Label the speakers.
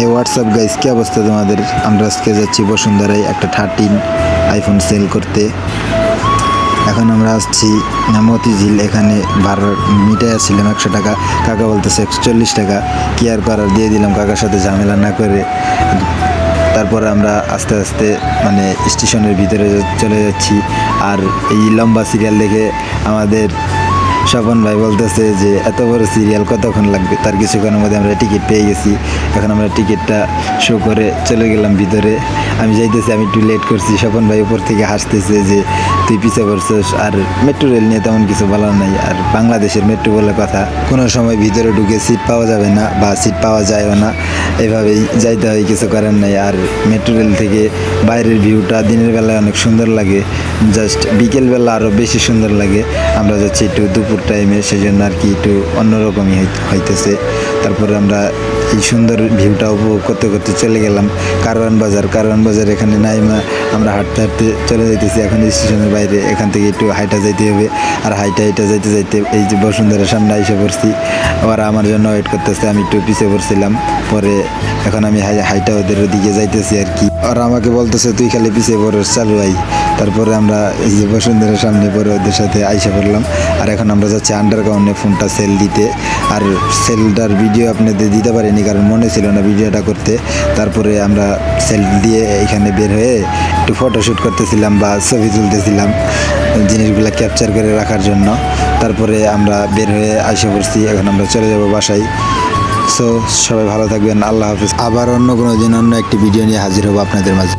Speaker 1: হে WhatsApp guys, কি অবস্থা তোমাদের? আমরা আজকে যাচ্ছি বসুন্ধরায় একটা 13 আইফোন সেল করতে। এখন আমরা আসছি মতিঝিল। এখানে ভাড়া মিটাই আসছিলাম 100 টাকা, কাকা বলতেছে 140 টাকা। কি আর করার, দিয়ে দিলাম কাকার সাথে ঝামেলা না করে। তারপর আমরা আস্তে আস্তে মানে স্টেশনের ভিতরে চলে যাচ্ছি। আর এই লম্বা সিরিয়াল দেখে আমাদের স্বপন ভাই বলতেছে যে এত বড় সিরিয়াল কতক্ষণ লাগবে। তার কিছুক্ষণের মধ্যে আমরা টিকিট পেয়ে গেছি। এখন আমরা টিকিটটা শো করে চলে গেলাম ভিতরে। আমি যাইতেছি, আমি একটু লেট করছি। স্বপন ভাই উপর থেকে হাসতেছে যে তুই পিছিয়ে পড়ছিস। আর মেট্রো রেল নিয়ে তেমন কিছু বলার নাই। আর বাংলাদেশের মেট্রো বলে কথা, কোনো সময় ভিতরে ঢুকে সিট পাওয়া যাবে না বা সিট পাওয়া যায়ও না, এভাবেই যাইতে হয়, কিছু করার নাই। আর মেট্রো রেল থেকে বাইরের ভিউটা দিনের বেলায় অনেক সুন্দর লাগে, জাস্ট বিকেলবেলা আরও বেশি সুন্দর লাগে। আমরা যাচ্ছি একটু দুপুর টাইমে, সেই জন্য আর কি একটু অন্যরকমই হইতেছে। তারপরে আমরা এই সুন্দর ভিউটা উপভোগ করতে করতে চলে গেলাম কারওয়ান বাজার। এখানে নাইমা আমরা হাঁটতে হাঁটতে চলে যাইতেছি এখন স্টেশনের বাইরে। এখান থেকে একটু হাইটা যাইতে হবে। আর হাইটা যাইতে যাইতে এই যে বসুন্ধরার সামনে এসে পড়ছি। ওরা আমার জন্য ওয়েট করতেছে, আমি একটু পিছিয়ে পড়ছিলাম। পরে এখন আমি হাইটা ওদের দিকে যাইতেছি আর কি। ওরা আমাকে বলতেছে তুই খালি পিছিয়ে পড়স, চালু আই। তারপরে আমরা এই যে বসুন্ধরার সামনে পরে ওদের সাথে আইসা পড়লাম। আর এখন আমরা যাচ্ছি আন্ডারগ্রাউন্ডে ফোনটা সেল দিতে। আর সেলটার ভিডিও আপনাদের দিতে পারিনি, কারণ মনে ছিল না ভিডিওটা করতে। তারপরে আমরা সেল দিয়ে এখানে বের হয়ে একটু ফটোশ্যুট করতেছিলাম বা ছবি তুলতেছিলাম জিনিসগুলো ক্যাপচার করে রাখার জন্য। তারপরে আমরা বের হয়ে আইসা পড়ছি। এখন আমরা চলে যাব বাসায়। সো সবাই ভালো থাকবেন, আল্লাহ হাফিজ। আবার অন্য কোনো দিন অন্য একটি ভিডিও নিয়ে হাজির হবো আপনাদের মাঝে।